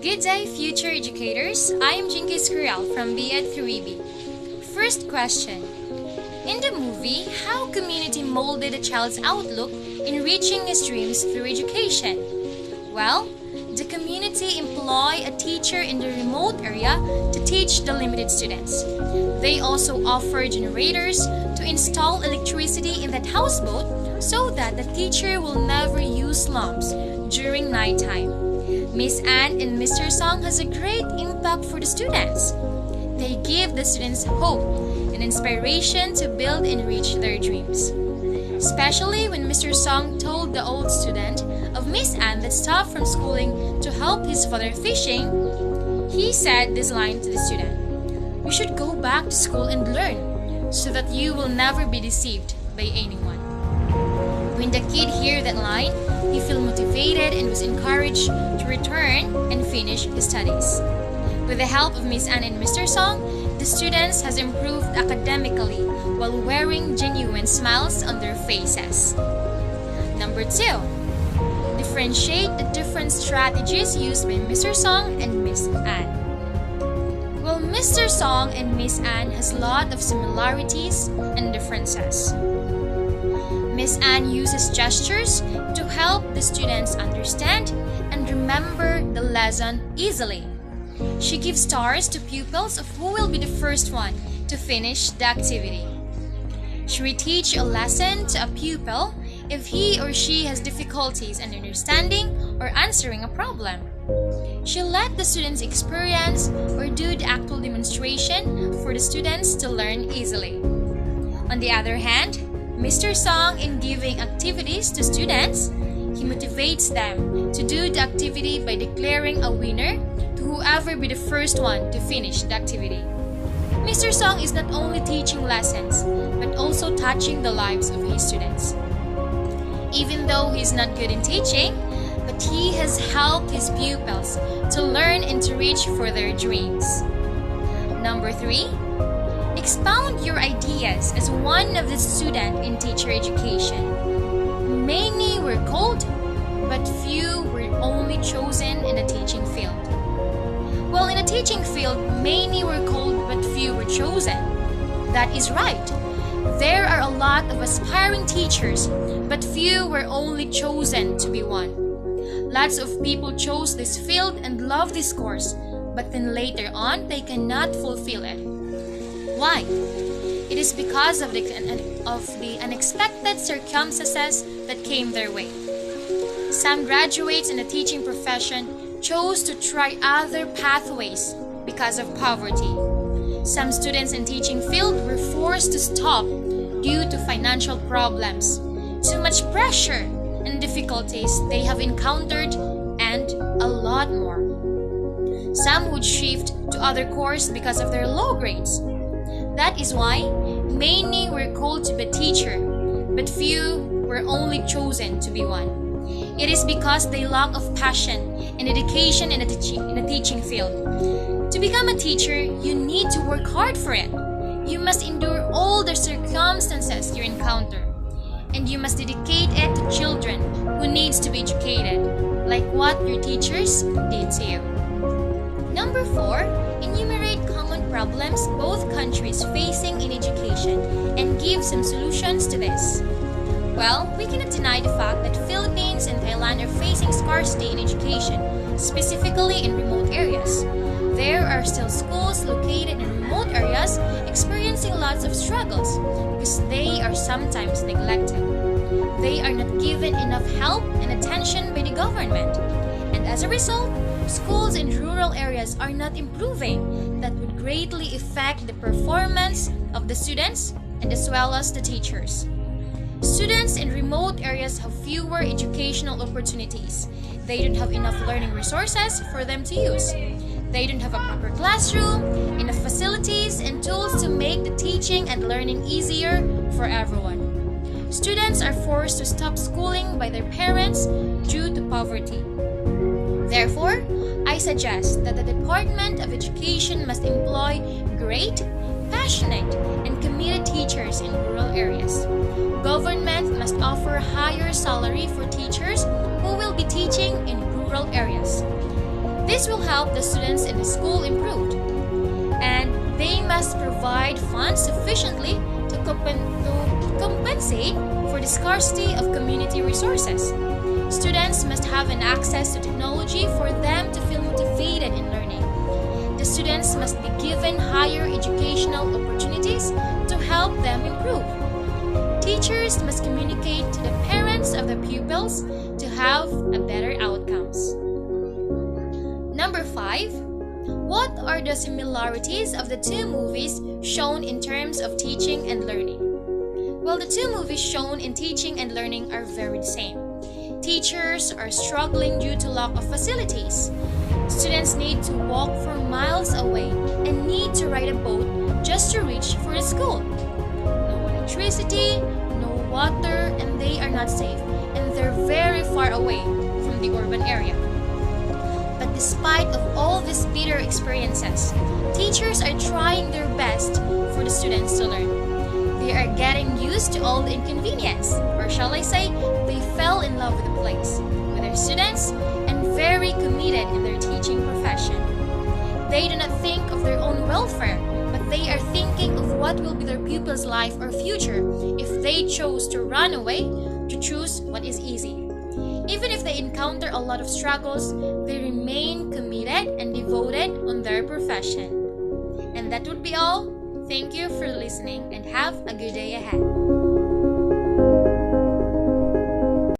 Good day, future educators. I am Jinky Skurel from BEd 3B. First question. In the movie, how community molded a child's outlook in reaching his dreams through education? Well, the community employ a teacher in the remote area to teach the limited students. They also offer generators to install electricity in that houseboat so that the teacher will never use lamps during nighttime. Miss Anne and Mr. Song has a great impact for the students. They give the students hope and inspiration to build and reach their dreams. Especially when Mr. Song told the old student of Miss Anne that stopped from schooling to help his father fishing, he said this line to the student: "You should go back to school and learn so that you will never be deceived by anyone." When the kid heard that line, he felt motivated and was encouraged to return and finish his studies. With the help of Miss Anne and Mr. Song, the students has improved academically while wearing genuine smiles on their faces. Number 2. Differentiate the different strategies used by Mr. Song and Miss Anne. Well, Mr. Song and Miss Anne has a lot of similarities and differences. Miss Anne uses gestures to help the students understand and remember the lesson easily. She gives stars to pupils of who will be the first one to finish the activity. She will teach a lesson to a pupil if he or she has difficulties in understanding or answering a problem. She'll let the students experience or do the actual demonstration for the students to learn easily. On the other hand, Mr. Song, in giving activities to students, he motivates them to do the activity by declaring a winner to whoever be the first one to finish the activity. Mr. Song is not only teaching lessons, but also touching the lives of his students. Even though he is not good in teaching, but he has helped his pupils to learn and to reach for their dreams. Number 3. Expound your ideas as one of the students in teacher education. Many were called, but few were only chosen in the teaching field. Well, in the teaching field, many were called, but few were chosen. That is right. There are a lot of aspiring teachers, but few were only chosen to be one. Lots of people chose this field and love this course, but then later on, they cannot fulfill it. Why? It is because of the unexpected circumstances that came their way. Some graduates in the teaching profession chose to try other pathways because of poverty. Some students in teaching field were forced to stop due to financial problems, too much pressure and difficulties they have encountered, and a lot more. Some would shift to other courses because of their low grades. That is why many were called to be a teacher, but few were only chosen to be one. It is because they lack of passion and dedication in the teaching field. To become a teacher, you need to work hard for it. You must endure all the circumstances you encounter, and you must dedicate it to children who needs to be educated, like what your teachers did to you. Number 4. Enumerate common problems both countries facing in education and give some solutions to this. Well, we cannot deny the fact that Philippines and Thailand are facing scarcity in education, specifically in remote areas. There are still schools located in remote areas experiencing lots of struggles because they are sometimes neglected. They are not given enough help and attention by the government. And as a result, schools in rural areas are not improving. That would greatly affect the performance of the students and as well as the teachers. Students in remote areas have fewer educational opportunities. They don't have enough learning resources for them to use. They don't have a proper classroom, enough facilities, and tools to make the teaching and learning easier for everyone. Students are forced to stop schooling by their parents due to poverty. Therefore, I suggest that the Department of Education must employ great, passionate, and committed teachers in rural areas. Government must offer higher salary for teachers who will be teaching in rural areas. This will help the students in the school improve, and they must provide funds sufficiently to compensate for the scarcity of community resources. Students must have an access to technology for them to feel motivated in learning. The students must be given higher educational opportunities to help them improve. Teachers must communicate to the parents of the pupils to have a better outcomes. Number 5. What are the similarities of the two movies shown in terms of teaching and learning? Well, the two movies shown in teaching and learning are very the same. Teachers are struggling due to lack of facilities. Students need to walk for miles away and need to ride a boat just to reach for the school. No electricity, no water, and they are not safe, and they're very far away from the urban area. But despite of all these bitter experiences, teachers are trying their best for the students to learn. They are getting used to all the inconvenience, or shall I say, they fell in love with the place, with their students, and very committed in their teaching profession. They do not think of their own welfare, but they are thinking of what will be their pupils' life or future if they chose to run away, to choose what is easy. Even if they encounter a lot of struggles, they remain committed and devoted on their profession. And that would be all. Thank you for listening and have a good day ahead.